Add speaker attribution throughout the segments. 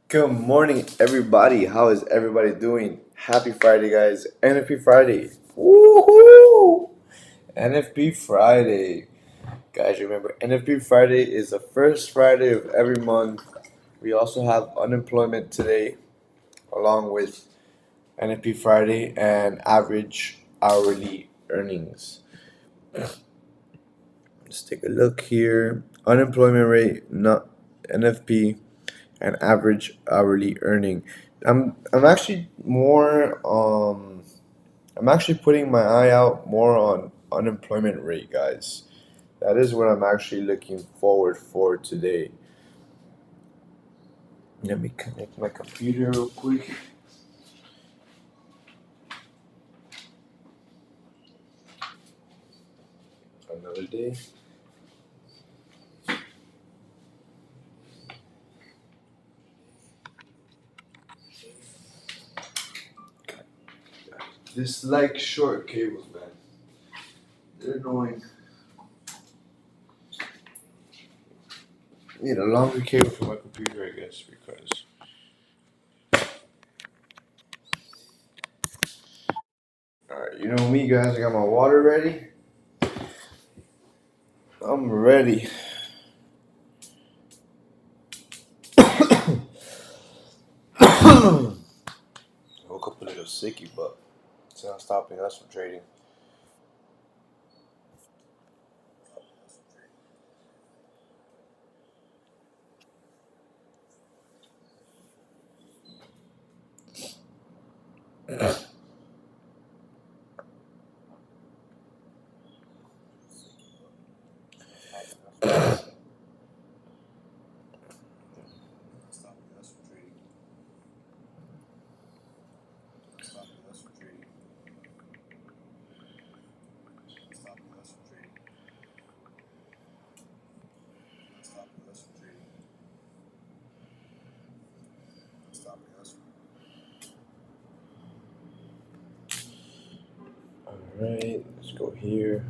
Speaker 1: Good morning, everybody. How is everybody doing? Happy Friday, guys. NFP Friday. Woohoo! NFP Friday. Guys, remember, NFP Friday is the first Friday of every month. We also have unemployment today, along with NFP Friday and average hourly earnings. Let's take a look here. Unemployment rate, not NFP, and average hourly earning. I'm actually more I'm actually putting my eye out more on unemployment rate, guys. That is what I'm actually looking forward for today. Let me connect my computer real quick. Another day. This like short cables, man. They're annoying. Need a longer cable for my computer, I guess, because. Alright, you know me, guys. I got my water ready. I'm ready. Woke up a little sicky, but it's not stopping us from trading. Alright, let's go here.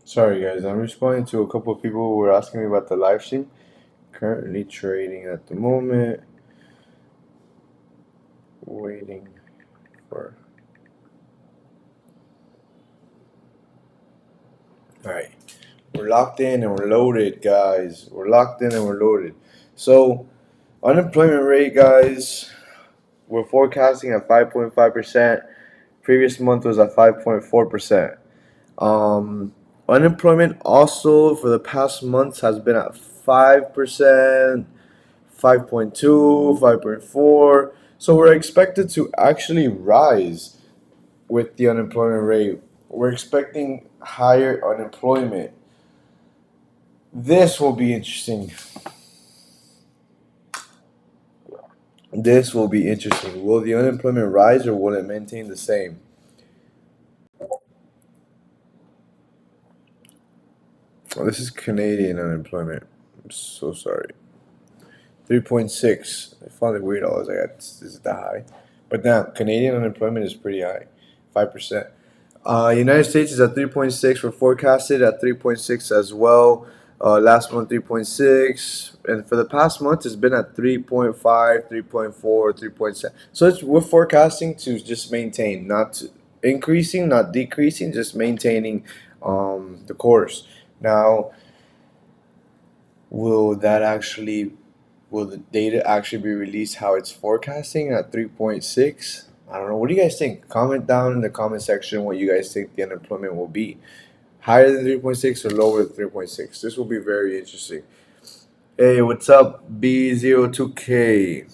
Speaker 1: Sorry, guys, I'm responding to a couple of people who were asking me about the live stream. Currently trading at the moment. Waiting for. Alright, we're locked in and we're loaded, guys. We're locked in and we're loaded. So, unemployment rate, guys, we're forecasting at 5.5%. Previous month was at 5.4%. Um, Unemployment also for the past months has been at 5%, 5.2, 5.4. So we're expected to actually rise with the unemployment rate. We're expecting higher unemployment. This will be interesting. This will be interesting. Will the unemployment rise or will it maintain the same? Oh, this is Canadian unemployment. I'm so sorry. 3.6. I found it weird. I was like, is it that high? But now, Canadian unemployment is pretty high, 5%. United States is at 3.6. We're forecasted at 3.6 as well. Last month, 3.6. And for the past month, it's been at 3.5, 3.4, 3.7. So we're forecasting to just maintain, not increasing, not decreasing, just maintaining the course. Now, will that actually will the data actually be released how it's forecasting at 3.6? I don't know. What do you guys think? Comment down in the comment section what you guys think the unemployment will be. Higher than 3.6 or lower than 3.6? This will be very interesting. Hey, what's up, B02K?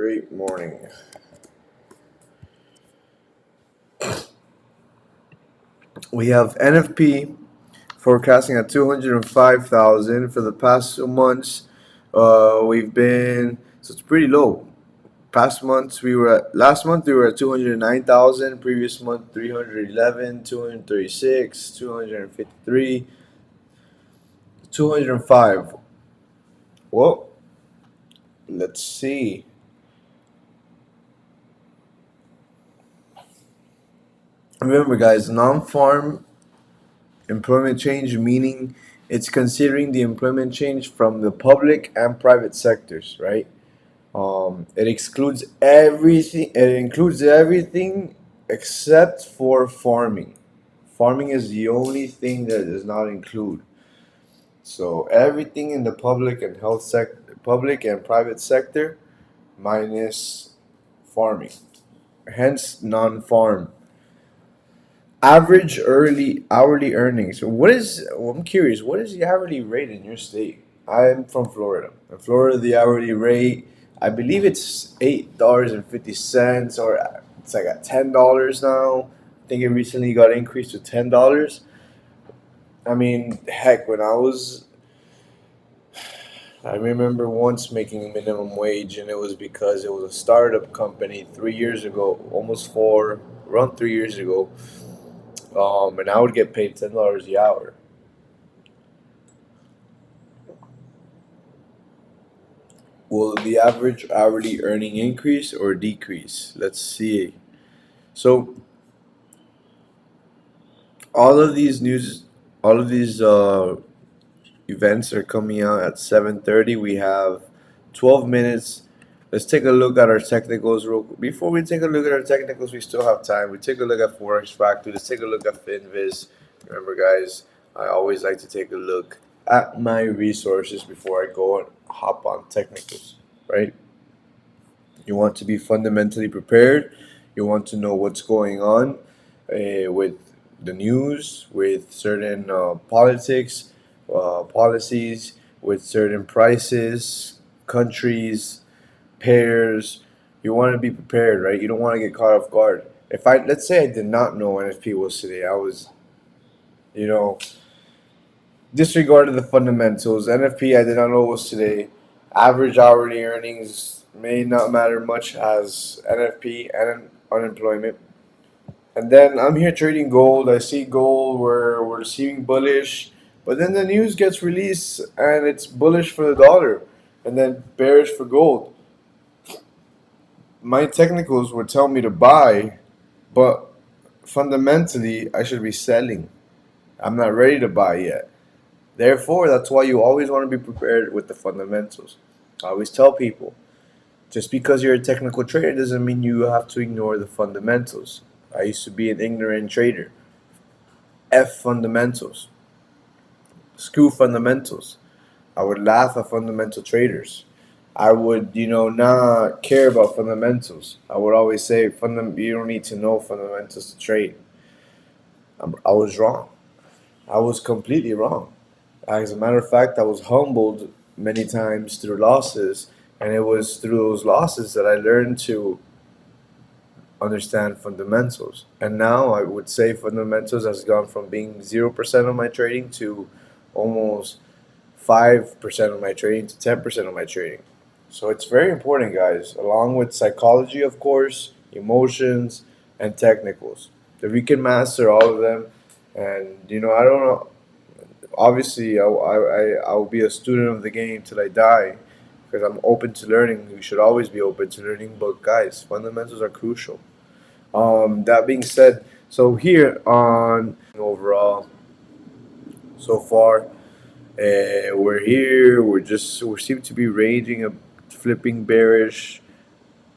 Speaker 1: Great morning. We have NFP forecasting at 205,000 for the past 2 months. We've been so it's pretty low. Past months we were at last month we were at 209,000. Previous month 311, 236, 253, 205. Well, let's see. Remember, guys, non-farm employment change, meaning it's considering the employment change from the public and private sectors, right? It excludes everything. It includes everything except for farming. Farming is the only thing that does not include. So everything in the public and public and private sector, minus farming. Hence, non-farm. Average early hourly earnings. I'm curious, what is the hourly rate in your state? I'm from Florida. In Florida, the hourly rate, I believe it's $8.50, or it's like at $10 now. I think it recently got increased to $10. I mean, heck, I remember once making minimum wage, and it was because it was a startup company 3 years ago, almost four, around 3 years ago. And I would get paid $10 the hour. Will the average hourly earning increase or decrease? Let's see. So all of these news, all of these events are coming out at 7:30. We have 12 minutes. Let's take a look at our technicals. Before we take a look at our technicals, we still have time. We take a look at Forex Factor. Let's take a look at FinViz. Remember, guys, I always like to take a look at my resources before I go and hop on technicals, right? You want to be fundamentally prepared. You want to know what's going on with the news, with certain politics, policies, with certain prices, countries, pairs. You want to be prepared, right? You don't want to get caught off guard. If I let's say I did not know NFP was today, I was, you know, disregarded the fundamentals. NFP I did not know was today. Average hourly earnings may not matter much as NFP and unemployment. And then I'm here trading gold. I see gold, we're receiving bullish, but then the news gets released and it's bullish for the dollar, and then bearish for gold. My technicals would tell me to buy, but fundamentally I should be selling. I'm not ready to buy yet. Therefore, that's why you always want to be prepared with the fundamentals. I always tell people, just because you're a technical trader doesn't mean you have to ignore the fundamentals. I used to be an ignorant trader. F fundamentals. Screw fundamentals. I would laugh at fundamental traders. I would, not care about fundamentals. I would always say, you don't need to know fundamentals to trade. I was wrong. I was completely wrong. As a matter of fact, I was humbled many times through losses, and it was through those losses that I learned to understand fundamentals. And now I would say fundamentals has gone from being 0% of my trading to almost 5% of my trading to 10% of my trading. So it's very important, guys, along with psychology, of course, emotions, and technicals. If we can master all of them, and I don't know, obviously I will be a student of the game till I die because I'm open to learning. You should always be open to learning, but guys, fundamentals are crucial. That being said, so here on overall, so far, we're here. We seem to be ranging a flipping bearish.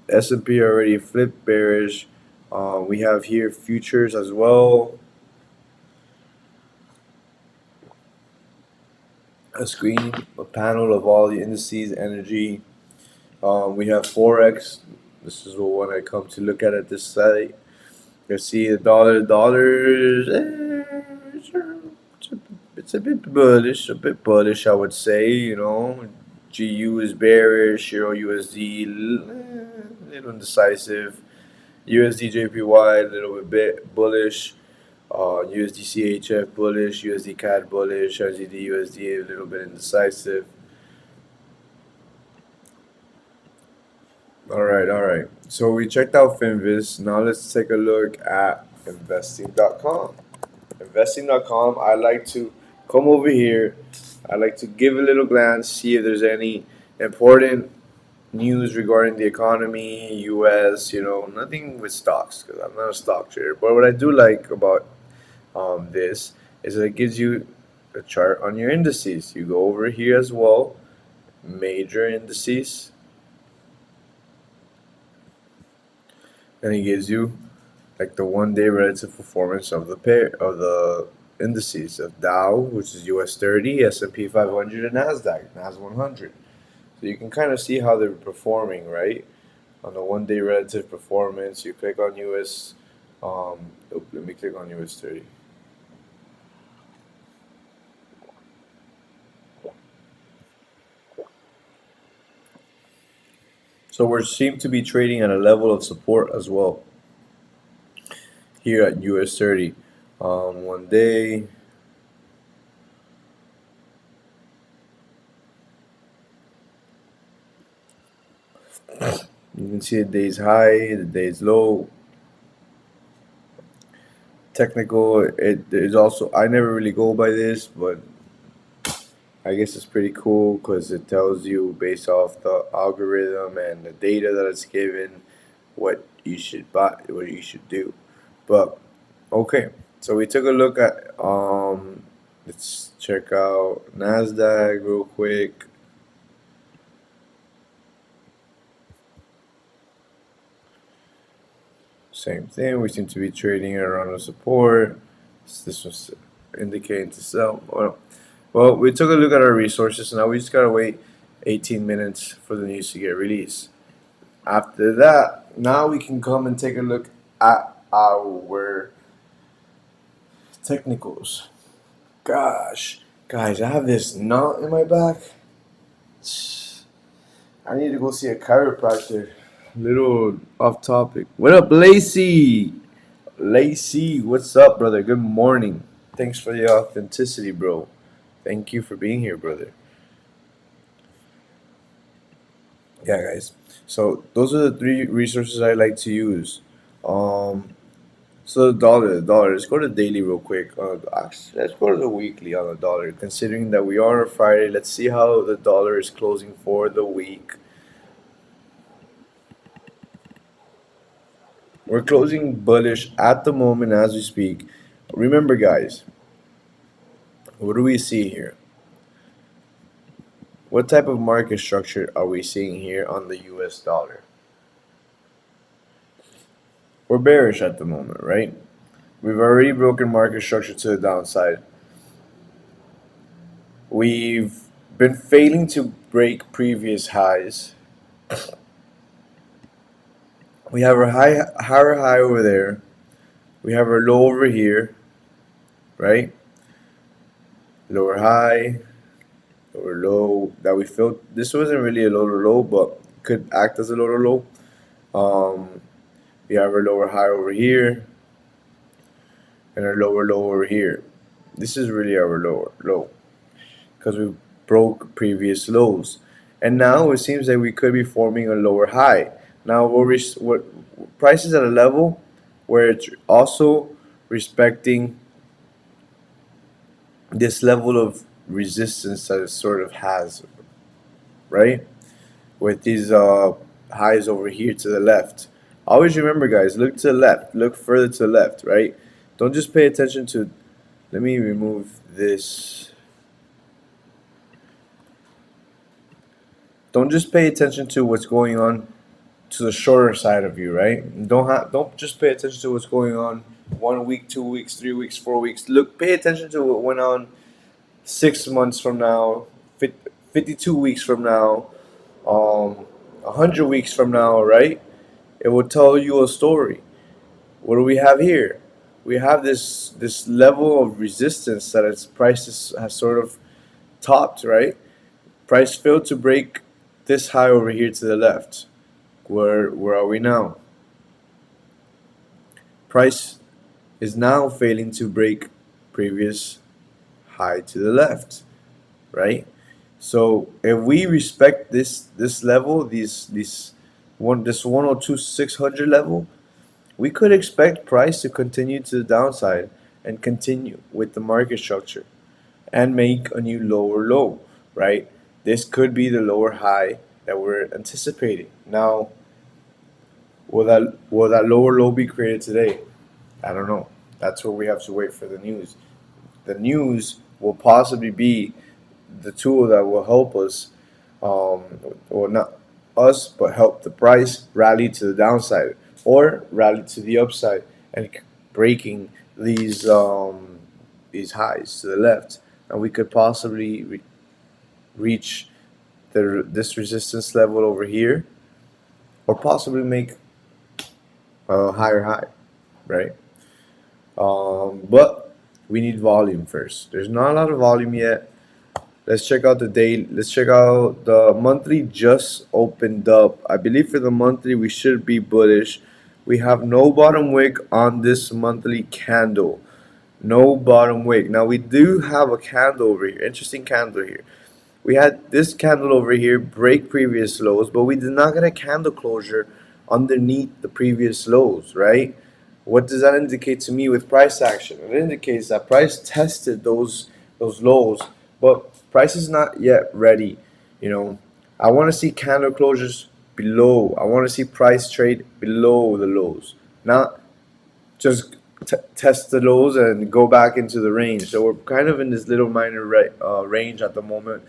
Speaker 1: S&P already flipped bearish. We have here futures as well. A screen, a panel of all the indices, energy. We have Forex. This is the one I come to look at this site. You see the dollar. Dollars. It's a bit bullish. A bit bullish, I would say. GU is bearish. Euro USD little indecisive. USD JPY a little bit bullish. USD CHF bullish. USD CAD bullish. RZD USD a little bit indecisive. All right, all right. So we checked out Finviz. Now let's take a look at investing.com. Investing.com, I like to come over here. I like to give a little glance, see if there's any important news regarding the economy, US, nothing with stocks because I'm not a stock trader. But what I do like about this is that it gives you a chart on your indices. You go over here as well, major indices, and it gives you like the 1 day relative performance of the pair of the indices of Dow, which is US 30, S&P 500, and Nasdaq 100. So you can kind of see how they're performing, right? On the 1 day relative performance, you click on US. Let me click on US 30. So we seem to be trading at a level of support as well here at US 30. 1 day. You can see the day's high, the day's low. Technical, it is also, I never really go by this, but I guess it's pretty cool because it tells you based off the algorithm and the data that it's given what you should buy, what you should do. But okay, so we took a look at let's check out Nasdaq real quick. Same thing. We seem to be trading around the support. This was indicating to sell. Well, we took a look at our resources. Now we just gotta wait 18 minutes for the news to get released. After that, now we can come and take a look at our technicals. Gosh, guys, I have this knot in my back. I need to go see a chiropractor. Little off topic. What up, Lacey? Lacey, what's up, brother? Good morning. Thanks for the authenticity, bro. Thank you for being here, brother. Yeah, guys. So those are the three resources I like to use. Um, so the dollar. Let's go to daily real quick. Actually, let's go to the weekly on the dollar. Considering that we are on a Friday, let's see how the dollar is closing for the week. We're closing bullish at the moment as we speak. Remember, guys, what do we see here? What type of market structure are we seeing here on the US dollar? We're bearish at the moment, right? We've already broken market structure to the downside. We've been failing to break previous highs. We have our higher high over there. We have our low over here, right? Lower high, lower low that we filled. This wasn't really a lower low, but could act as a lower low. We have our lower high over here and our lower low over here. This is really our lower low because we broke previous lows. And now it seems that we could be forming a lower high. Now what price is at a level where it's also respecting this level of resistance that it sort of has, right? With these highs over here to the left. Always remember, guys, look to the left, look further to the left, right? Don't just pay attention to, let me remove this. Don't just pay attention to what's going on to the shorter side of you, right? Don't just pay attention to what's going on 1 week, 2 weeks, 3 weeks, 4 weeks. Look, pay attention to what went on 6 months from now, 52 weeks from now, 100 weeks from now, right? It will tell you a story. What do we have here? We have this level of resistance that its prices has sort of topped, right? Price failed to break this high over here to the left. Where are we now? Price is now failing to break previous high to the left, right? So if we respect this level, this 102,600 level, we could expect price to continue to the downside and continue with the market structure and make a new lower low, right? This could be the lower high that we're anticipating. Now, will that lower low be created today? I don't know. That's what we have to wait for the news. The news will possibly be the tool that will help us, or not us, but help the price rally to the downside or rally to the upside and breaking these highs to the left, and we could possibly reach this resistance level over here, or possibly make a higher high, right? But we need volume first. There's not a lot of volume yet. Let's check out the day. Let's check out the monthly. Just opened up. I believe for the monthly we should be bullish. We have no bottom wick on this monthly candle. No bottom wick. Now we do have a candle over here. Interesting candle here. We had this candle over here break previous lows, but we did not get a candle closure underneath the previous lows, right? What does that indicate to me with price action? It indicates that price tested those lows, but price is not yet ready. You know, I want to see candle closures below. I want to see price trade below the lows, not just test the lows and go back into the range. So we're kind of in this little minor range at the moment,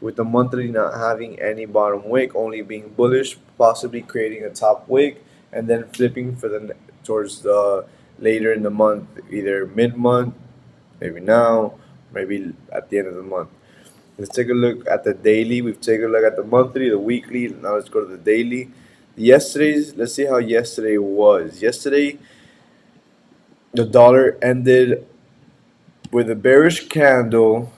Speaker 1: with the monthly not having any bottom wick, only being bullish, possibly creating a top wick, and then flipping for the towards the later in the month, either mid month, maybe now, maybe at the end of the month. Let's take a look at the daily. We've taken a look at the monthly, the weekly. Now let's go to the daily. Yesterday's. Let's see how yesterday was. Yesterday, the dollar ended with a bearish candle,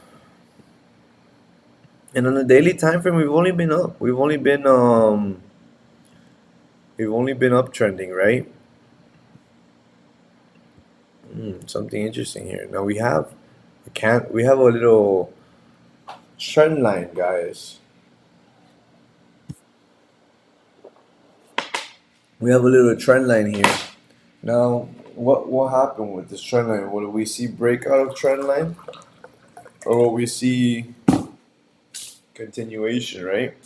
Speaker 1: and on the daily time frame, we've only been up. We've only been uptrending, right? Something interesting here. Now we have a little trend line, guys. We have a little trend line here. Now, what happened with this trend line? Will we see breakout of trend line, or will we see continuation? Right?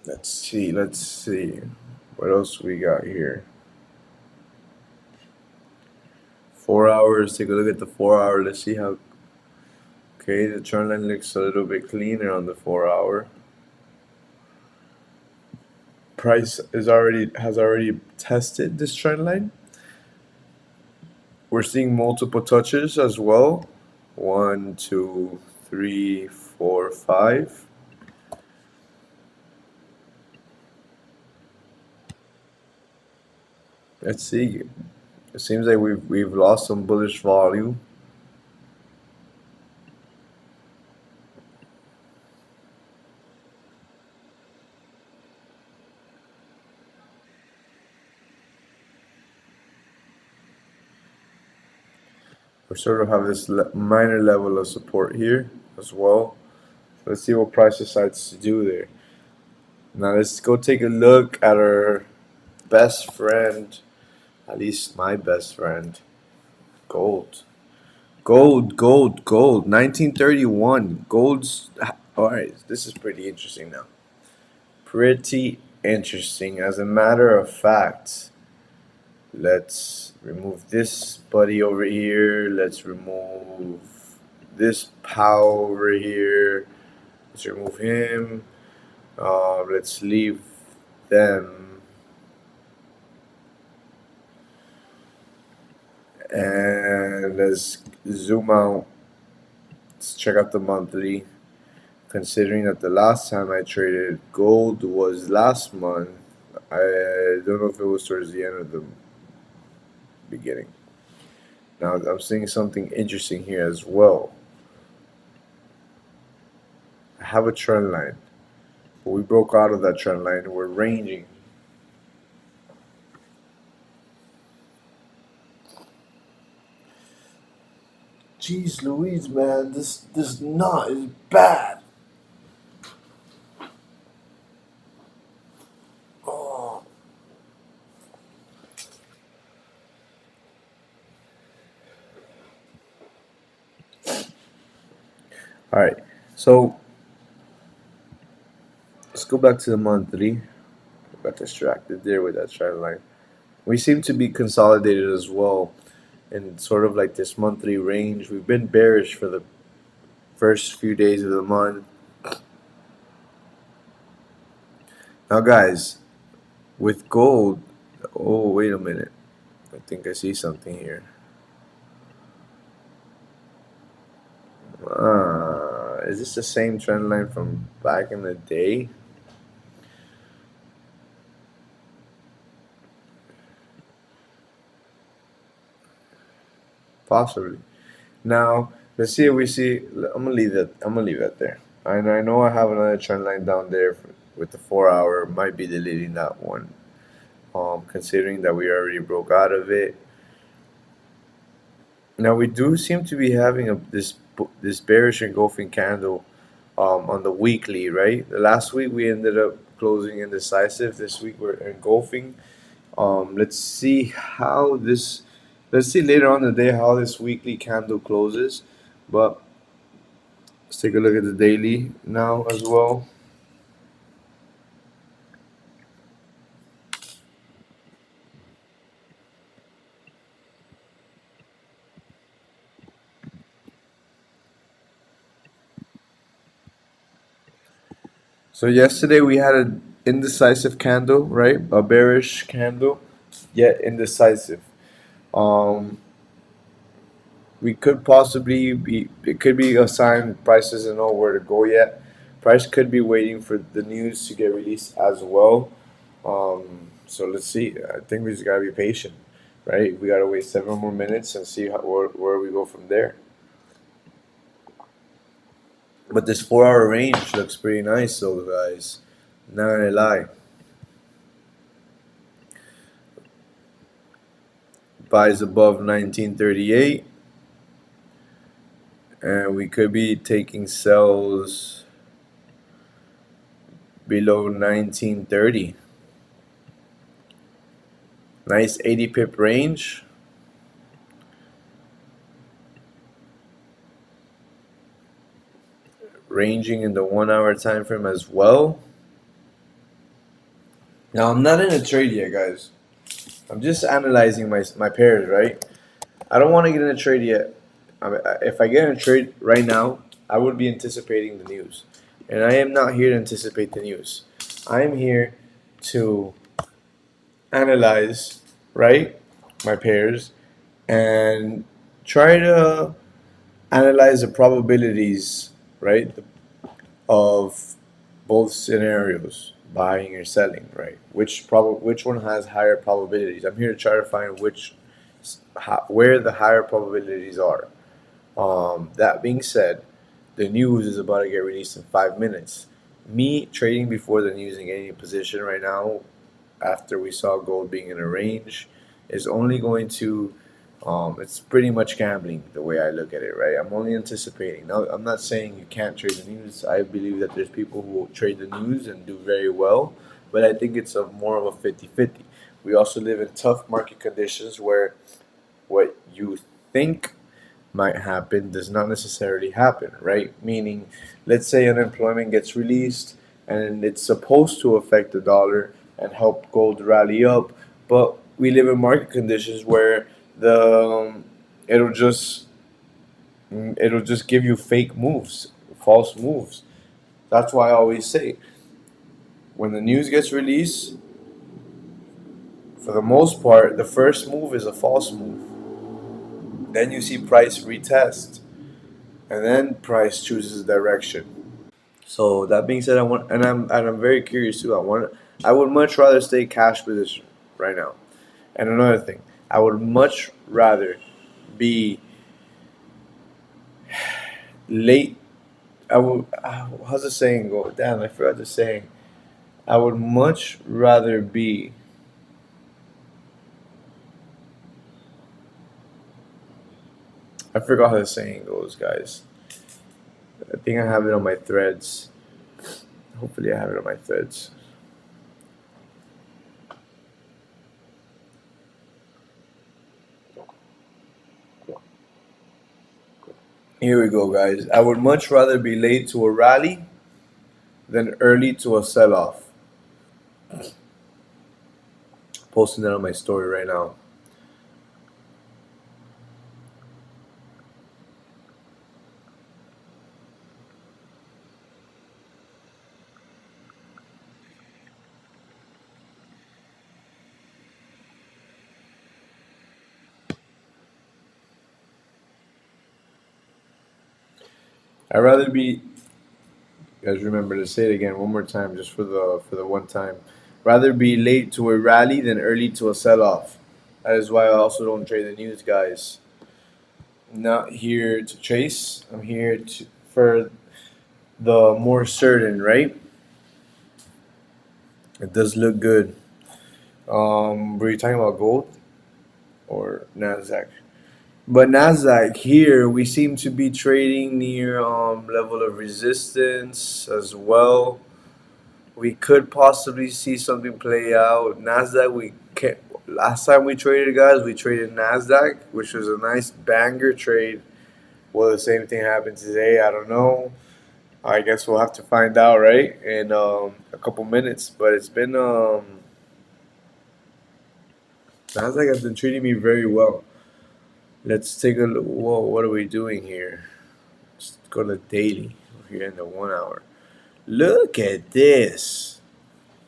Speaker 1: Let's see. Let's see. What else we got here? 4 hours. Take a look at the 4 hour. Let's see how. Okay, the trend line looks a little bit cleaner on the 4 hour. Price has already tested this trend line. We're seeing multiple touches as well. 1, 2, 3, 4, 5. Let's see. It seems like we've lost some bullish volume. We sort of have this minor level of support here as well. Let's see what price decides to do there. Now let's go take a look at our best friend, at least my best friend, gold. Gold. 1931. Gold's. Alright, this is pretty interesting now. Pretty interesting. As a matter of fact, let's remove this buddy over here. Let's remove this pal over here. Let's remove him. Let's leave them. And let's zoom out. Let's check out the monthly. Considering that the last time I traded gold was last month, I don't know if it was towards the end or the beginning. Now I'm seeing something interesting here as well. I have a trend line, but we broke out of that trend line and we're ranging. Jeez Louise, man, this knot is bad. Oh. All right, so let's go back to the monthly. Got distracted there with that trend line. We seem to be consolidated as well in sort of like this monthly range. We've been bearish for the first few days of the month. Now, guys, with gold, oh, wait a minute. I think I see something here. Is this the same trend line from back in the day? Possibly. Now, let's see if we see. I'm gonna leave that. I'm gonna leave that there. I know I have another trend line down there with the 4 hour. Might be deleting that one. Considering that we already broke out of it. Now we do seem to be having this bearish engulfing candle on the weekly, right? The last week we ended up closing indecisive. This week we're engulfing. Let's see how this. Let's see later on in the day how this weekly candle closes. But let's take a look at the daily now as well. So yesterday we had an indecisive candle, right? A bearish candle, yet indecisive. Um, we could possibly be. It could be a sign price doesn't know where to go yet. Price could be waiting for the news to get released as well. So let's see. I think we just gotta be patient, right? We gotta wait 7 more minutes and see where we go from there. But this 4 hour range looks pretty nice, though, guys. Not gonna lie. Buys above 1938, and we could be taking sells below 1930. Nice 80 pip range. Ranging in the 1 hour time frame as well. Now I'm not in a trade yet, guys. I'm just analyzing my pairs, right? I don't want to get in a trade yet. If I get in a trade right now, I would be anticipating the news, and I am not here to anticipate the news. I am here to analyze, right, my pairs and try to analyze the probabilities, right, of both scenarios, buying or selling, right? Which one has higher probabilities? I'm here to try to find where the higher probabilities are. That being said, the news is about to get released in 5 minutes. Me trading before the news and getting a position right now, after we saw gold being in a range, is only going to it's pretty much gambling the way I look at it, right? I'm only anticipating. Now, I'm not saying you can't trade the news. I believe that there's people who trade the news and do very well, but I think it's more of a 50-50. We also live in tough market conditions where what you think might happen does not necessarily happen, right? Meaning, let's say unemployment gets released and it's supposed to affect the dollar and help gold rally up, but we live in market conditions where the it'll just it'll just give you fake moves, false moves. That's why I always say when the news gets released, for the most part, the first move is a false move. Then you see price retest, and then price chooses direction. So that being said, I'm very curious too. I would much rather stay cash position right now. And another thing, I would much rather be late. I would. How's the saying go? Damn, I forgot the saying. I would much rather be. I forgot how the saying goes, guys. I think I have it on my threads. Hopefully, I have it on my threads. Here we go, guys. I would much rather be late to a rally than early to a sell off. Posting that on my story right now. I'd rather be, guys, remember to say it again one more time, just for the one time. Rather be late to a rally than early to a sell off. That is why I also don't trade the news, guys. I'm not here to chase. I'm here for the more certain, right? It does look good. Were you talking about gold or Nasdaq? But Nasdaq here, we seem to be trading near level of resistance as well. We could possibly see something play out. Nasdaq, we can last time we traded, guys, we traded Nasdaq, which was a nice banger trade. Will the same thing happen today? I don't know. I guess we'll have to find out, right? In a couple minutes. But it's been Nasdaq has been treating me very well. Let's take a look. Whoa, what are we doing here? Let's go to daily. We're here in the 1 hour. Look at this.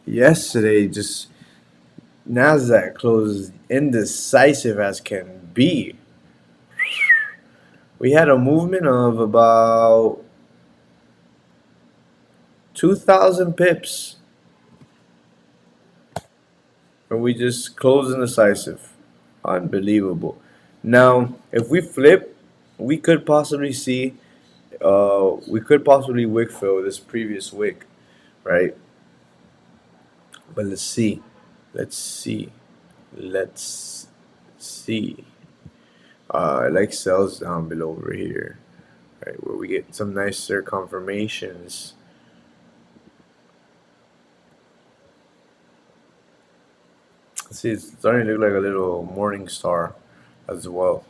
Speaker 1: Yesterday, just Nasdaq closed indecisive as can be. We had a movement of about 2,000 pips, and we just closed indecisive. Unbelievable. Now, if we flip, we could possibly see, we could possibly wick fill this previous wick, right? But let's see. Let's see. Let's see. I like cells down below over here, right, where we get some nicer confirmations. See, it's starting to look like a little morning star as well.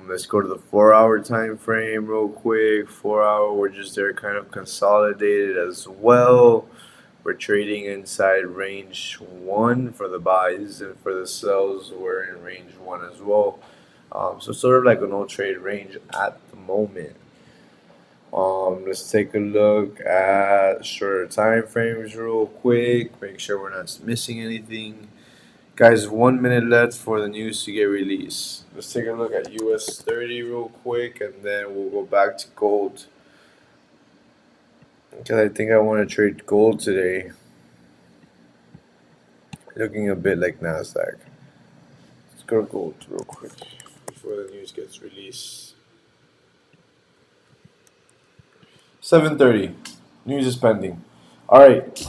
Speaker 1: Let's go to the 4 hour time frame real quick. 4 hour, we're just there kind of consolidated as well. We're trading inside range 1 for the buys, and for the sells, we're in range 1 as well. So sort of like a no trade range at the moment. Let's take a look at shorter time frames real quick. Make sure we're not missing anything. Guys, 1 minute left for the news to get released. Let's take a look at US 30 real quick, and then we'll go back to gold. Because I think I want to trade gold today. Looking a bit like Nasdaq. Let's go to gold real quick before the news gets released. 7:30. News is pending. All right.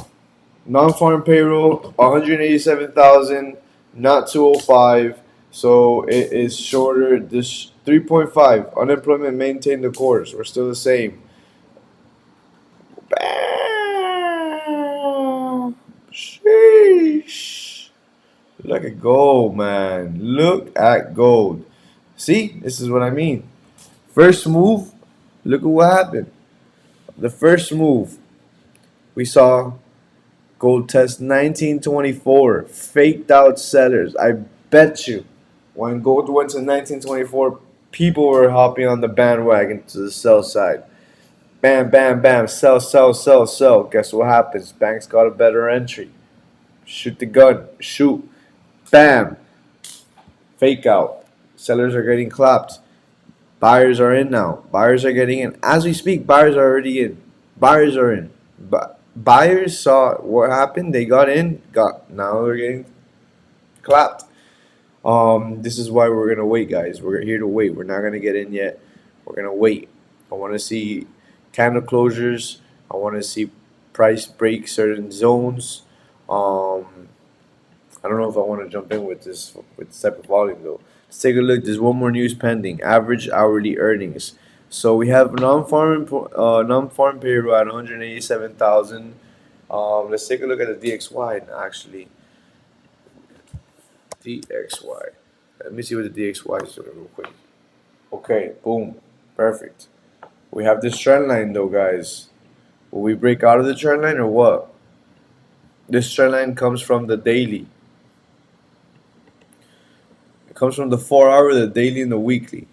Speaker 1: Non-farm payroll 187,000, not 205. So it is shorter. This 3.5. Unemployment maintained the course. We're still the same. Bam! Sheesh. Look at gold, man. Look at gold. See, this is what I mean. First move. Look at what happened. The first move, we saw gold test 1924. Faked out sellers. I bet you when gold went to 1924, people were hopping on the bandwagon to the sell side. Bam, bam, bam. Sell, sell, sell, sell. Guess what happens? Banks got a better entry. Shoot the gun. Shoot. Bam. Fake out. Sellers are getting clapped. Buyers are in now. Buyers are getting in. As we speak, buyers are already in. Buyers are in. Buyers saw what happened. They got in. Got now they're getting clapped. This is why we're gonna wait, guys. We're here to wait. We're not gonna get in yet. We're gonna wait. I want to see candle closures. I want to see price break certain zones. Um, I don't know if I want to jump in with this type of volume though. Let's take a look. There's one more news pending. Average hourly earnings. So we have non-farm payroll at 187,000. Let's take a look at the DXY actually. DXY. Let me see what the DXY is doing real quick. Okay, boom, perfect. We have this trend line though, guys. Will we break out of the trend line or what? This trend line comes from the daily. It comes from the 4 hour, the daily, and the weekly.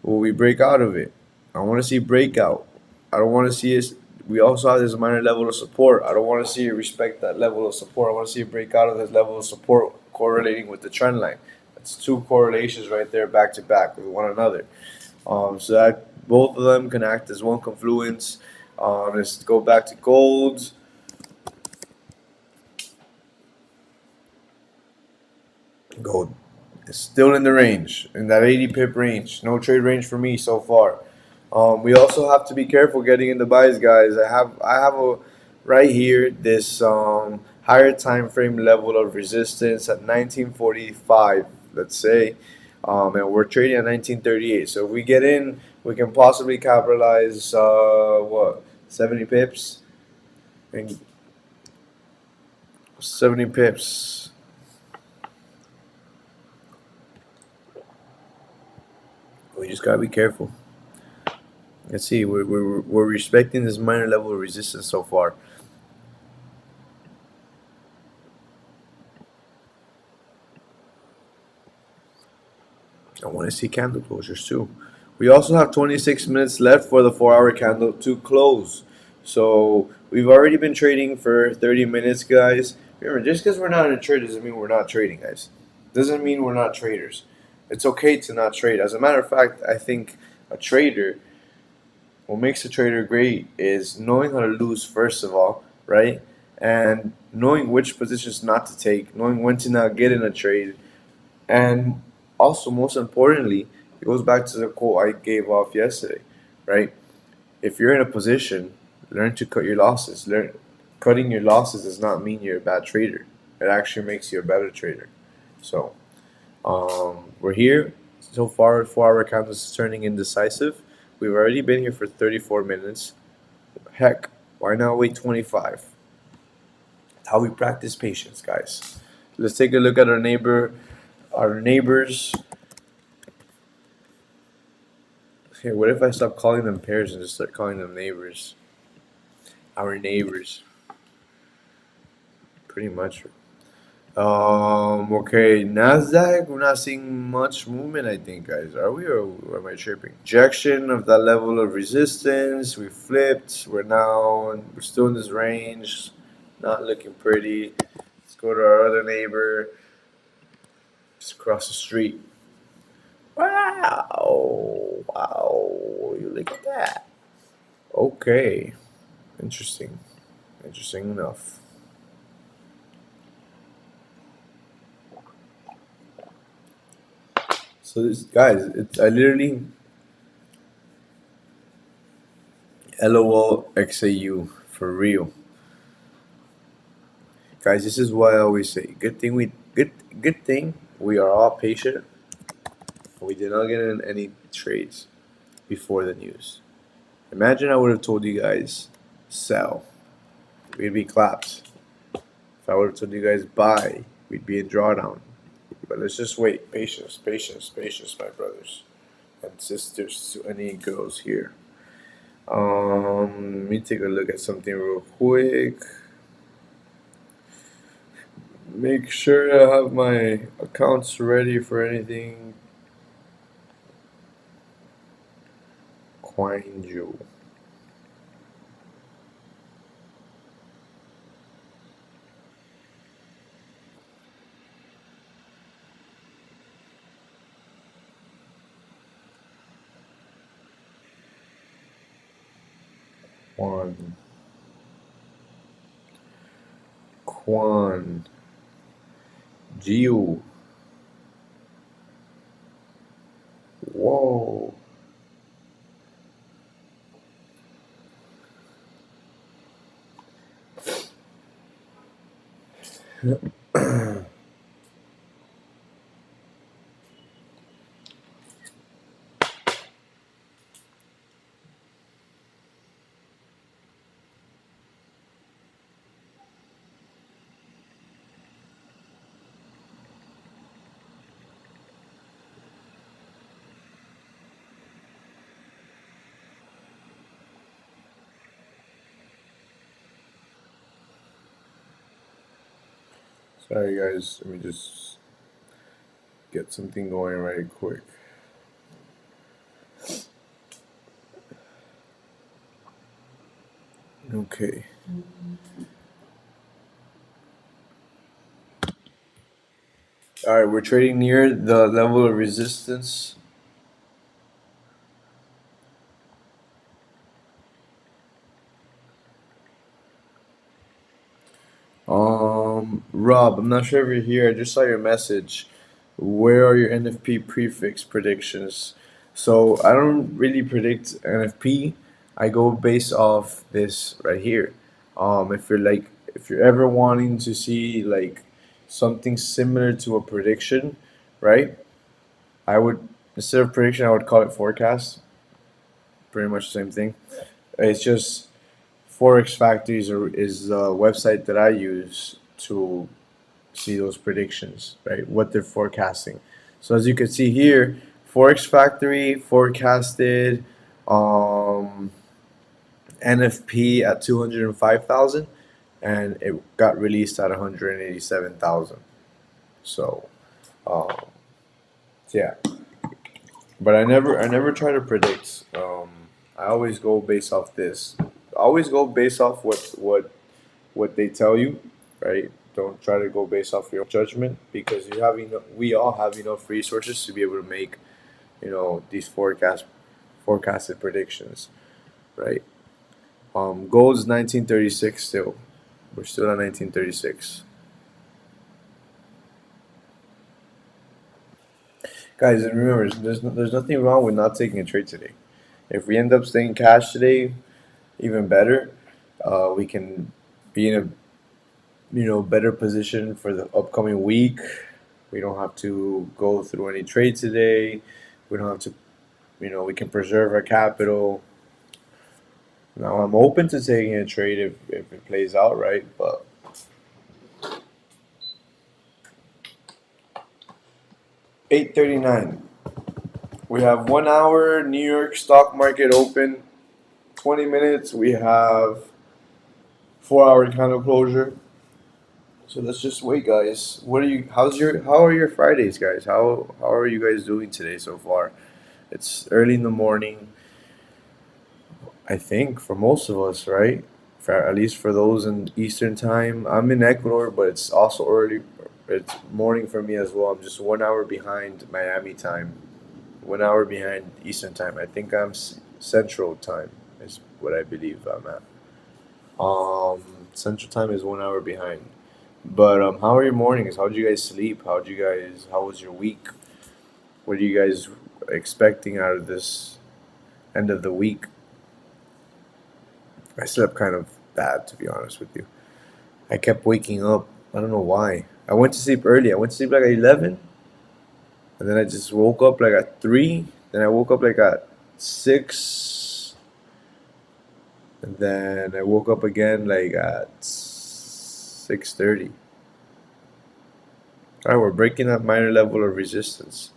Speaker 1: Will we break out of it? I want to see breakout. I don't want to see it. We also have this minor level of support. I don't want to see it respect that level of support. I want to see it break out of this level of support correlating with the trend line. That's two correlations right there back to back with one another. So that both of them can act as one confluence. Let's go back to gold. Gold is still in the range, in that 80 pip range. No trade range for me so far. We also have to be careful getting in the buys, guys. I have a right here this higher time frame level of resistance at 1945, let's say, and we're trading at 1938. So if we get in, we can possibly capitalize what 70 pips and 70 pips. We just gotta be careful. Let's see, we're respecting this minor level of resistance so far. I want to see candle closures too. We also have 26 minutes left for the 4 hour candle to close. So we've already been trading for 30 minutes, guys. Remember, just because we're not in a trade doesn't mean we're not trading, guys. Doesn't mean we're not traders. It's okay to not trade. As a matter of fact, I think a trader, what makes a trader great is knowing how to lose, first of all, right? And knowing which positions not to take, knowing when to not get in a trade, and also, most importantly, it goes back to the quote I gave off yesterday, right? If you're in a position, learn to cut your losses. Learn cutting your losses does not mean you're a bad trader. It actually makes you a better trader. So, we're here. So far, 4 hour count is turning indecisive. We've already been here for 34 minutes. Heck, why not wait 25? How we practice patience, guys. Let's take a look at our neighbors. Okay, what if I stop calling them pairs and just start calling them neighbors? Our neighbors, pretty much. Okay, Nasdaq, we're not seeing much movement, I think, guys. Are we, or am I tripping? Rejection of that level of resistance. We flipped. We're still in this range. Not looking pretty. Let's go to our other neighbor. Just across the street. Wow. Wow. You look at that. Okay. Interesting. Interesting enough. So this guys, I literally LOL XAU for real. Guys, this is why I always say good thing we are all patient. We did not get in any trades before the news. Imagine I would have told you guys sell. We'd be clapped. If I would have told you guys buy, we'd be in drawdown. But let's just wait. Patience, patience, patience, my brothers and sisters to any girls here. Let me take a look at something real quick. Make sure I have my accounts ready for anything. Quanjo. One. Juan, Gio. Whoa. Sorry guys, let me just get something going right quick. Okay. All right, we're trading near the level of resistance. Rob, I'm not sure if you're here. I just saw your message. Where are your NFP prefix predictions? So I don't really predict NFP. I go based off this right here. If you're ever wanting to see like something similar to a prediction, right? I would instead of prediction, I would call it forecast. Pretty much the same thing. It's just Forex Factories is a website that I use to see those predictions, right? What they're forecasting. So as you can see here, Forex Factory forecasted um, NFP at 205,000, and it got released at 187,000. So um, yeah, but I never try to predict. I always go based off this. I always go based off what they tell you, right? Don't try to go based off your own judgment because we all have enough resources to be able to make, these forecasted predictions, right? Gold is 1936 still. We're still at 1936. Guys, and remember, there's nothing wrong with not taking a trade today. If we end up staying cash today, even better. We can be in a better position for the upcoming week. We don't have to go through any trade today. We don't have to, we can preserve our capital. Now I'm open to taking a trade if it plays out right, but 8:39. We have 1 hour New York stock market open. 20 minutes. We have 4 hour candle closure. So let's just wait, guys. How are your Fridays, guys? How are you guys doing today so far? It's early in the morning, I think, for most of us, right? At least for those in Eastern time. I'm in Ecuador, but it's also early. It's morning for me as well. I'm just 1 hour behind Miami time, 1 hour behind Eastern time. I think I'm Central time is what I believe I'm at. Um, Central time is 1 hour behind. But how are your mornings? How did you guys sleep? How was your week? What are you guys expecting out of this end of the week? I slept kind of bad, to be honest with you. I kept waking up. I don't know why. I went to sleep early. I went to sleep like at 11, and then I just woke up like at 3. Then I woke up like at 6, and then I woke up again like at 6:30. All right, we're breaking that minor level of resistance.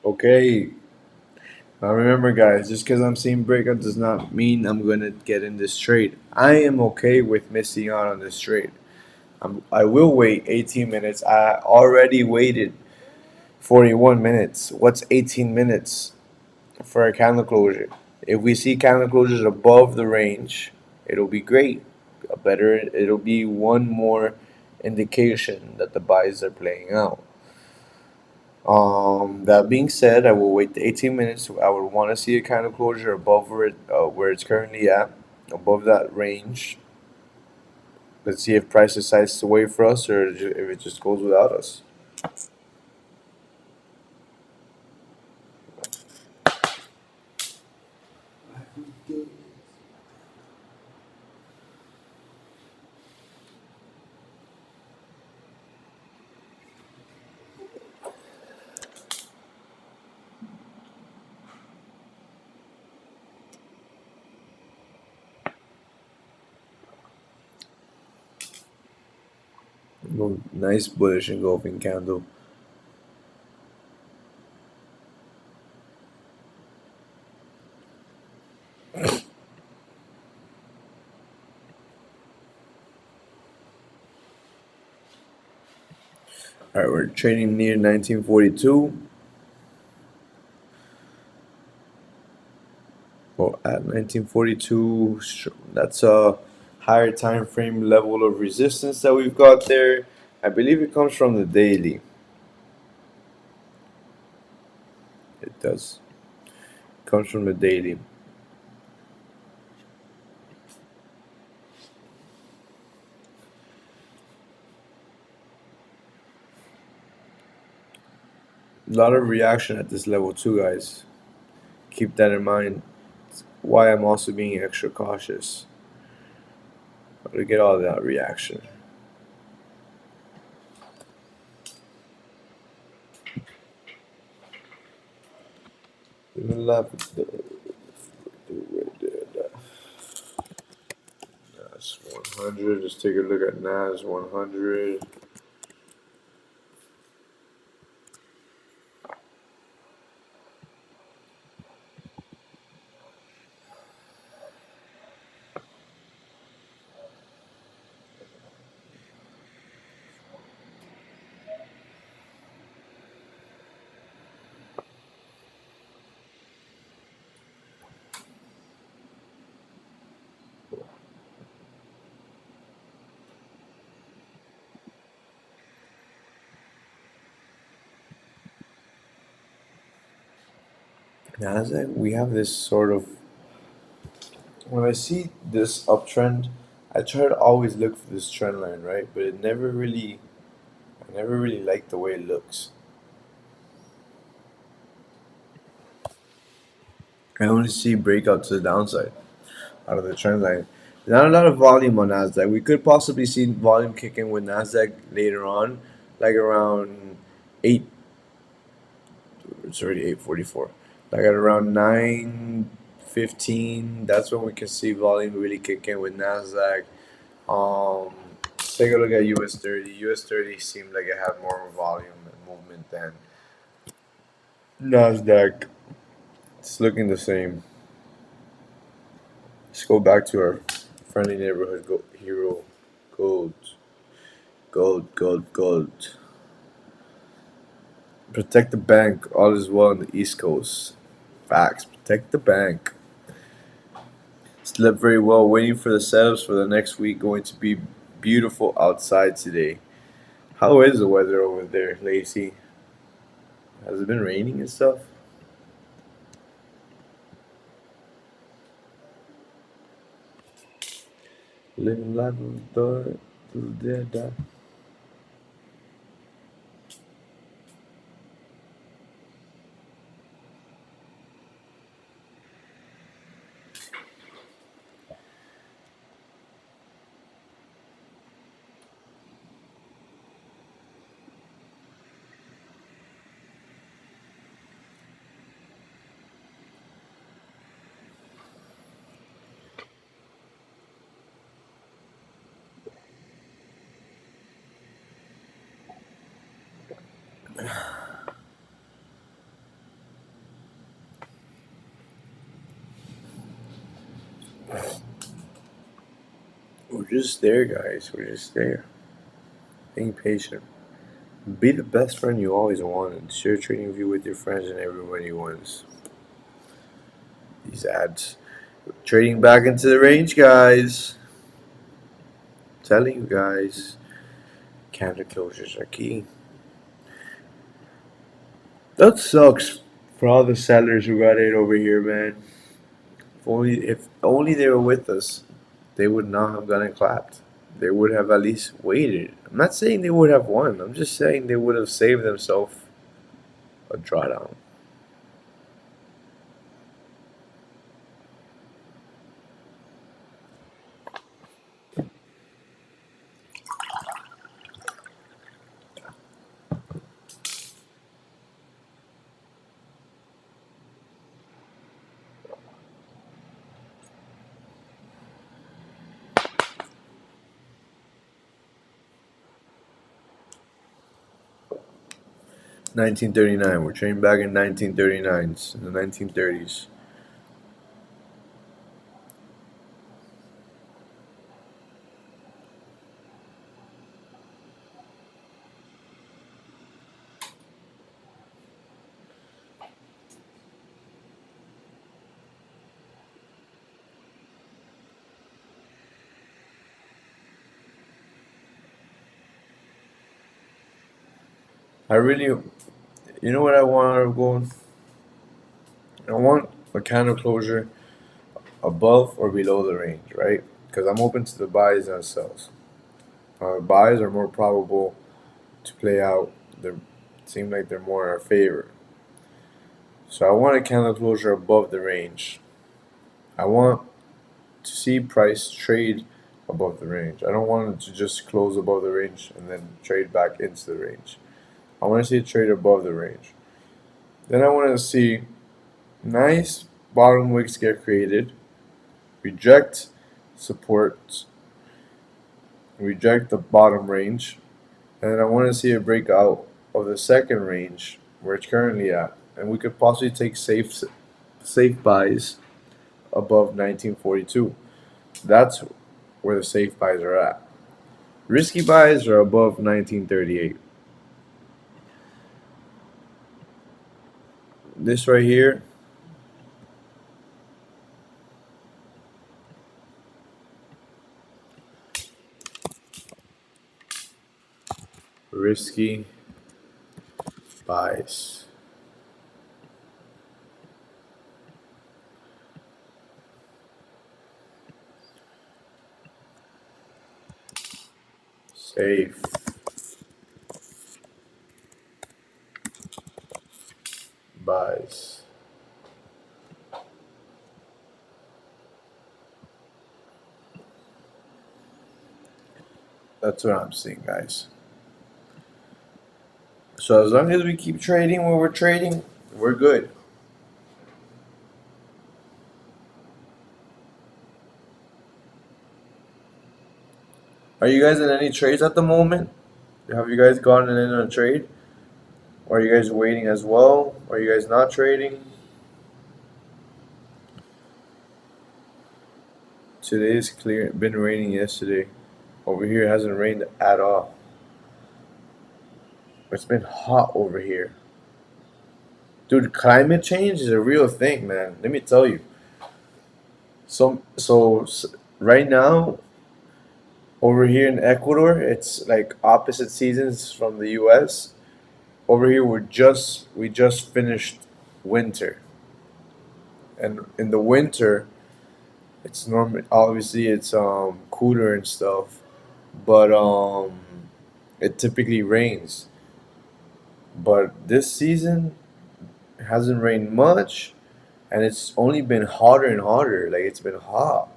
Speaker 1: Okay. Now remember, guys, just because I'm seeing breakout does not mean I'm gonna get in this trade. I am okay with missing out on this trade. I will wait 18 minutes. I already waited 41 minutes. What's 18 minutes for a candle closure? If we see candle closures above the range, it'll be great. It'll be one more indication that the buys are playing out. That being said, I will wait the 18 minutes. I would want to see a candle closure above where it's currently at, above that range. Let's see if price decides to wait for us or if it just goes without us. Nice bullish engulfing candle. All right, we're trading near 1942. Well, at 1942, that's a higher time frame level of resistance that we've got there. I believe it comes from the daily. It does. It comes from the daily. A lot of reaction at this level too, guys. Keep that in mind. Why I'm also being extra cautious. To get all that reaction. Nas 100. Let's take a look at Nas 100. Nasdaq, we have this sort of. When I see this uptrend, I try to always look for this trend line, right? But I never really like the way it looks. I only see breakout to the downside out of the trend line. Not a lot of volume on Nasdaq. We could possibly see volume kick in with Nasdaq later on, like around 8. It's already 8:44. Like at around 9:15. That's when we can see volume really kick in with Nasdaq. Let's take a look at US 30. US 30 seemed like it had more volume and movement than Nasdaq. It's looking the same. Let's go back to our friendly neighborhood hero, gold, gold. Protect the bank. All is well on the East Coast. Facts. Protect the bank. Slept very well. Waiting for the setups for the next week. Going to be beautiful outside today. How is the weather over there, Lacey? Has it been raining and stuff? Living life of the dead. We're just there, guys. We're just there. Being patient. Be the best friend you always wanted. Share trading view with your friends and everybody wins. These ads. Trading back into the range, guys. Telling you guys. Candle closures are key. That sucks for all the sellers who got it over here, man. If only they were with us, they would not have gotten clapped. They would have at least waited. I'm not saying they would have won. I'm just saying they would have saved themselves a drawdown. $19.39. We're trading back in 1939s, in the 1930s. I really, you know what I want, going? I want a candle closure above or below the range, right? Because I'm open to the buys and sells. Buys are more probable to play out. They seem like they're more in our favor. So I want a candle closure above the range. I want to see price trade above the range. I don't want it to just close above the range and then trade back into the range. I want to see it trade above the range. Then I want to see nice bottom wicks get created, reject support, reject the bottom range, and then I want to see a breakout of the second range where it's currently at, and we could possibly take safe buys above 1942. That's where the safe buys are at. Risky buys are above 1938. This right here, risky buys. Safe buys. That's what I'm seeing, guys. So as long as we keep trading when we're trading, we're good. Are you guys in any trades at the moment? Have you guys gotten in a trade? Or are you guys waiting as well? Are you guys not trading? Today's clear. It been raining yesterday. Over here it hasn't rained at all. It's been hot over here. Dude, climate change is a real thing, man. Let me tell you. Right now, over here in Ecuador, it's like opposite seasons from the US. Over here we just finished winter. And in the winter, it's normal obviously it's cooler and stuff, but it typically rains. But this season it hasn't rained much, and it's only been hotter and hotter. Like it's been hot.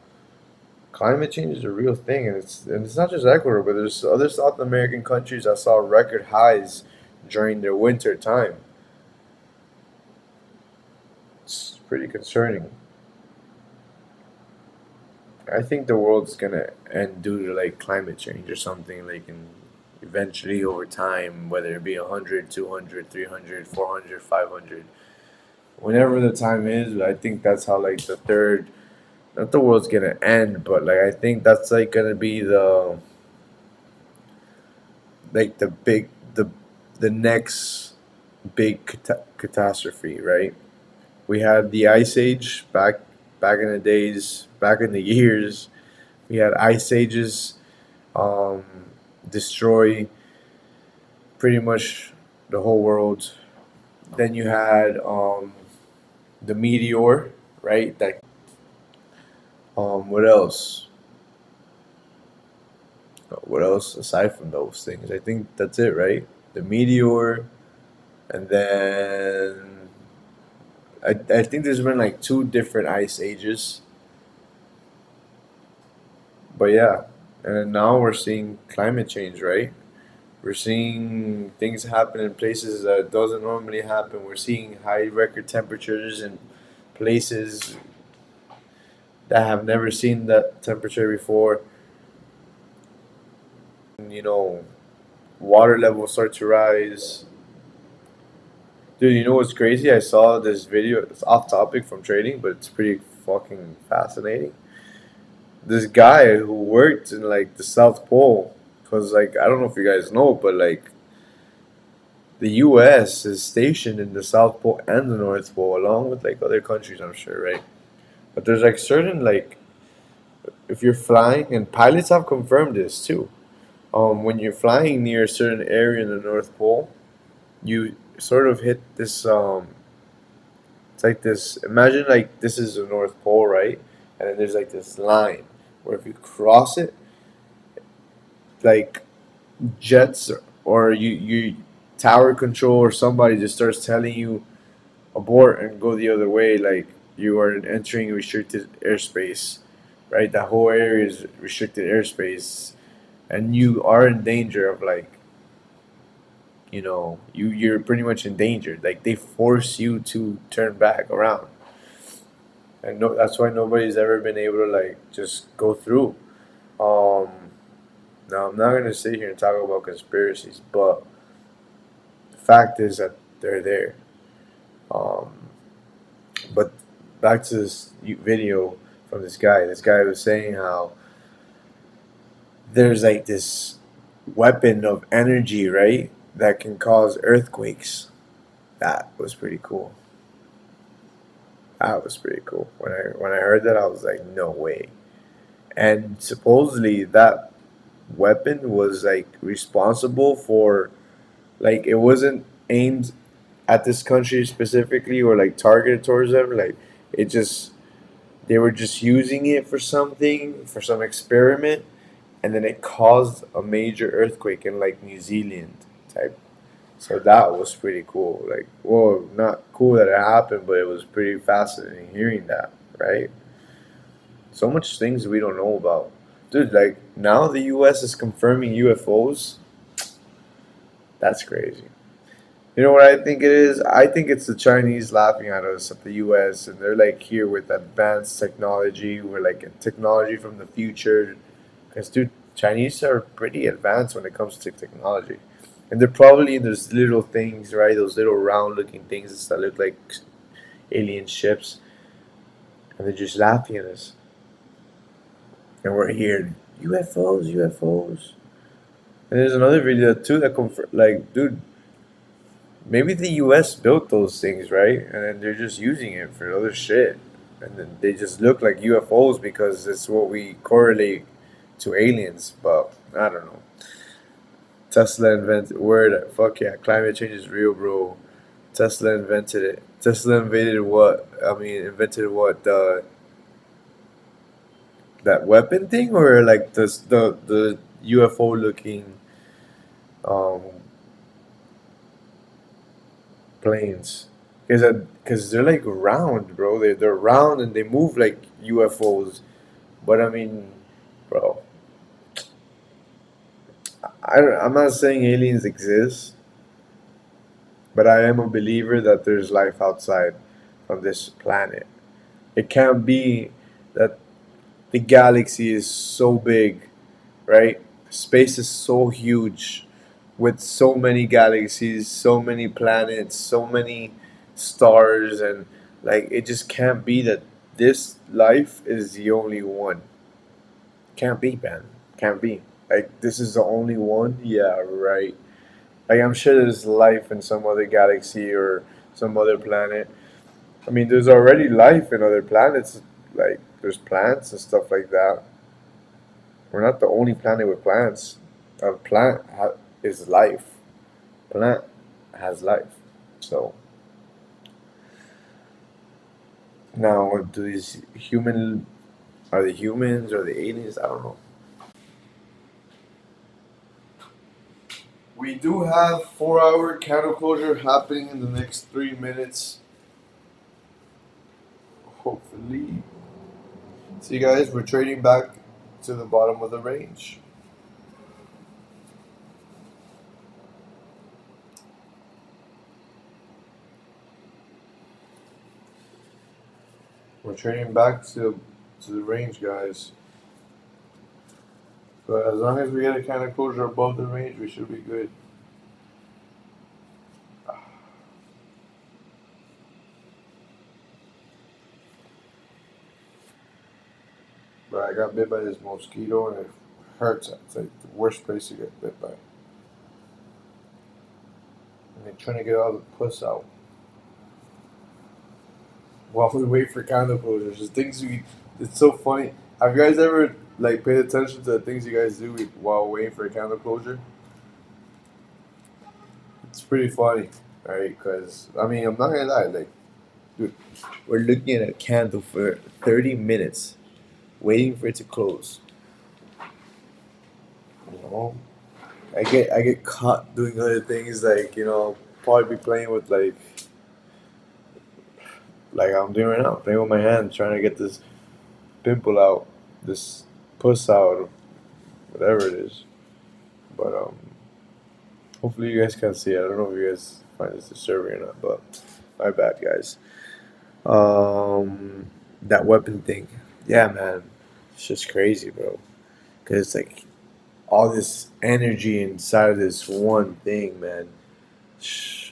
Speaker 1: Climate change is a real thing, and it's not just Ecuador, but there's other South American countries that saw record highs during their winter time. It's pretty concerning. I think the world's gonna end due to like climate change or something like in eventually over time, whether it be 100, 200, 300, 400, 500. Whenever the time is, I think that's how like the third not the world's gonna end, but like I think that's like gonna be the like the next big catastrophe, right? We had the ice age back in the days, back in the years. We had ice ages um, destroy pretty much the whole world. Then you had the meteor, right? That what else? What else aside from those things? I think that's it, right? The meteor, and then I think there's been like two different ice ages, but yeah, and then now we're seeing climate change, right? We're seeing things happen in places that doesn't normally happen. We're seeing high record temperatures in places that have never seen that temperature before. You know, water levels start to rise. Dude, you know what's crazy? I saw this video. It's off topic from trading, but it's pretty fucking fascinating. This guy who worked in like the South Pole, because like I don't know if you guys know, but like the U.S. is stationed in the South Pole and the North Pole, along with like other countries, I'm sure, right? But there's like certain like if you're flying, and pilots have confirmed this too. When you're flying near a certain area in the North Pole, you sort of hit this. It's like this. Imagine like this is the North Pole, right? And then there's like this line where if you cross it, like jets or you tower control or somebody just starts telling you abort and go the other way, like you are entering restricted airspace, right? That whole area is restricted airspace, and you are in danger of like, you're pretty much endangered. Like they force you to turn back around, and no, that's why nobody's ever been able to like just go through. Um, Now I'm not gonna sit here and talk about conspiracies, but the fact is that they're there. Um, but back to this video from this guy. This guy was saying how there's like this weapon of energy, right, that can cause earthquakes. That was pretty cool. That was pretty cool. When I heard that, I was like, no way. And supposedly that weapon was like responsible for like it wasn't aimed at this country specifically or like targeted towards them. Like it just they were just using it for something for some experiment, and then it caused a major earthquake in like New Zealand type. So that was pretty cool. Like, well, not cool that it happened, but it was pretty fascinating hearing that, right? So much things we don't know about. Dude, like now the US is confirming UFOs. That's crazy. You know what I think it is? I think it's the Chinese laughing at us at the US, and they're like here with advanced technology. We're like technology from the future. Because, dude, Chinese are pretty advanced when it comes to technology. And they're probably in those little things, right? Those little round looking things that look like alien ships. And they're just laughing at us. And we're here, UFOs, UFOs. And there's another video too that like, dude, maybe the U.S. built those things, right? And then they're just using it for other shit. And then they just look like UFOs because it's what we correlate to aliens. But I don't know. Tesla invented word. Fuck yeah, climate change is real, bro. Tesla invented it. Tesla invented what? I mean, invented what? That weapon thing, or like the UFO looking um planes, because they're like round, bro. They're round and they move like UFOs. But I mean, bro, I'm not saying aliens exist, but I am a believer that there's life outside of this planet. It can't be that the galaxy is so big, right? Space is so huge with so many galaxies, so many planets, so many stars, and like it just can't be that this life is the only one. Can't be, man. Can't be. Like, this is the only one? Yeah, right. Like, I'm sure there's life in some other galaxy or some other planet. I mean, there's already life in other planets. Like, there's plants and stuff like that. We're not the only planet with plants. A plant is life. Plant has life. So, now, do these are they humans? Are they aliens? I don't know. We do have 4 hour candle closure happening in the next 3 minutes. Hopefully. See, guys, we're trading back to the bottom of the range. We're trading back to the range, guys. But as long as we get a candle closure above the range, we should be good. But I got bit by this mosquito and it hurts. It's like the worst place to get bit by. And they're trying to get all the pus out. While we wait for candle closures, the things we, it's so funny. Have you guys ever like paid attention to the things you guys do while waiting for a candle closure? It's pretty funny, right? Because I mean, I'm not gonna lie, like, dude, we're looking at a candle for 30 minutes, waiting for it to close. You know, I get caught doing other things, like, probably be playing with like I'm doing right now, playing with my hand, trying to get this pimple out, this pus out, whatever it is. But hopefully you guys can see it. I don't know if you guys find this disturbing or not, but my bad, guys. That weapon thing, yeah, man, it's just crazy, bro. Cause it's like all this energy inside of this one thing, man. Shh.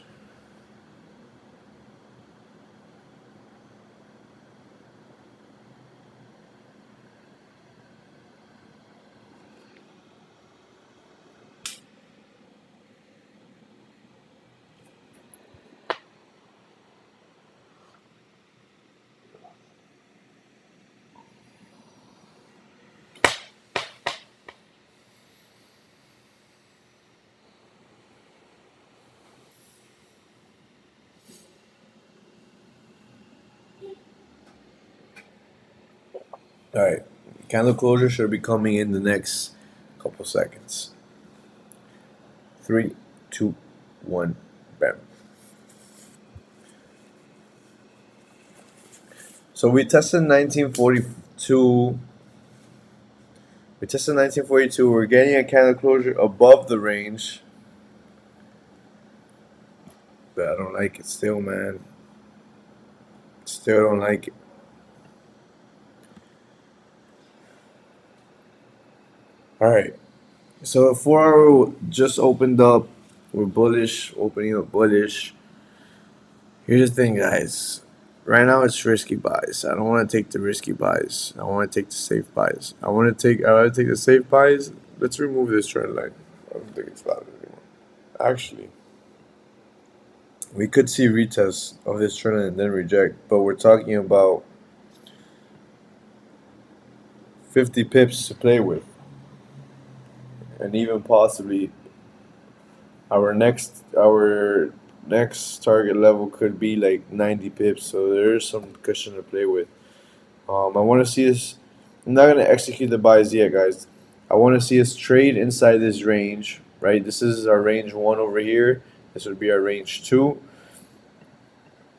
Speaker 1: All right, candle closure should be coming in the next couple seconds. Three, two, one, bam. So we tested 1942. We tested 1942. We're getting a candle closure above the range, but I don't like it still, man. Still don't like it. All right. So 4 hour just opened up. We're bullish, opening up bullish. Here's the thing, guys. Right now it's risky buys. I don't want to take the risky buys. I want to take the safe buys. I want to take. I want to take the safe buys. Let's remove this trend line. I don't think it's valid anymore. Actually, we could see retest of this trend line and then reject, but we're talking about 50 pips to play with, and even possibly our next target level could be like 90 pips. So there is some cushion to play with. I want to see us. I'm not gonna execute the buys yet, guys. I want to see us trade inside this range. Right, this is our range one over here. This would be our range two,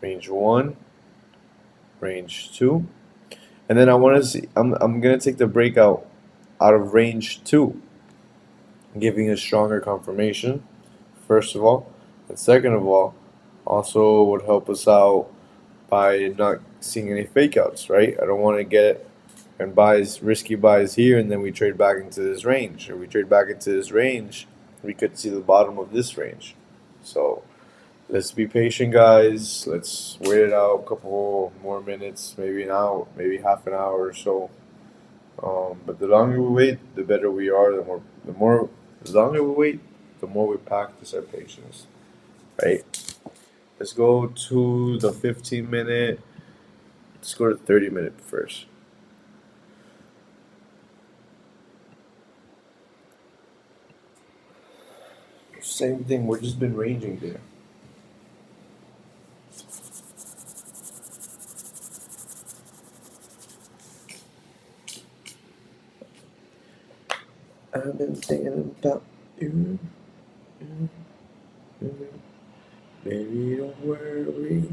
Speaker 1: range one, range two, and then I want to see. I'm gonna take the breakout out of range two, giving a stronger confirmation. First of all, and second of all, also would help us out by not seeing any fake outs, right? I don't want to get and buys risky buys here and then we trade back into this range. If we trade back into this range, we could see the bottom of this range. So Let's be patient, guys. Let's wait it out a couple more minutes, maybe an hour, maybe half an hour or so. But the longer we wait, the better we are. The longer we wait, the more we practice our patience. Right? Let's go to the 15 minute. Let's go to 30 minute first. Same thing. We've just been ranging there. I've been thinking about you. Baby, don't worry.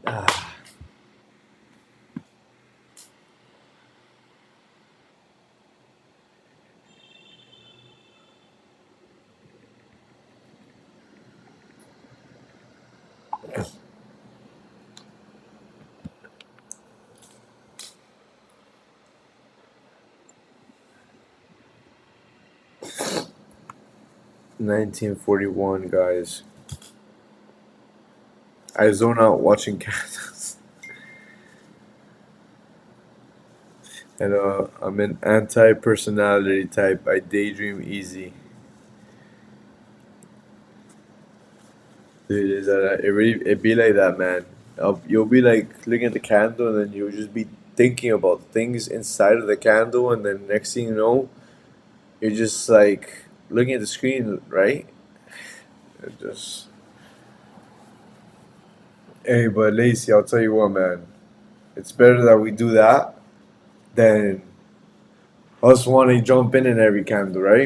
Speaker 1: Ah. 1941, guys. I zone out watching candles. And I'm an anti-personality type. I daydream easy. Dude, it be like that, man. You'll be like looking at the candle, and then you'll just be thinking about things inside of the candle, and then next thing you know, you're just like looking at the screen, right? It just Hey, but Lacey, I'll tell you what, man. It's better that we do that than us want to jump in every candle, right?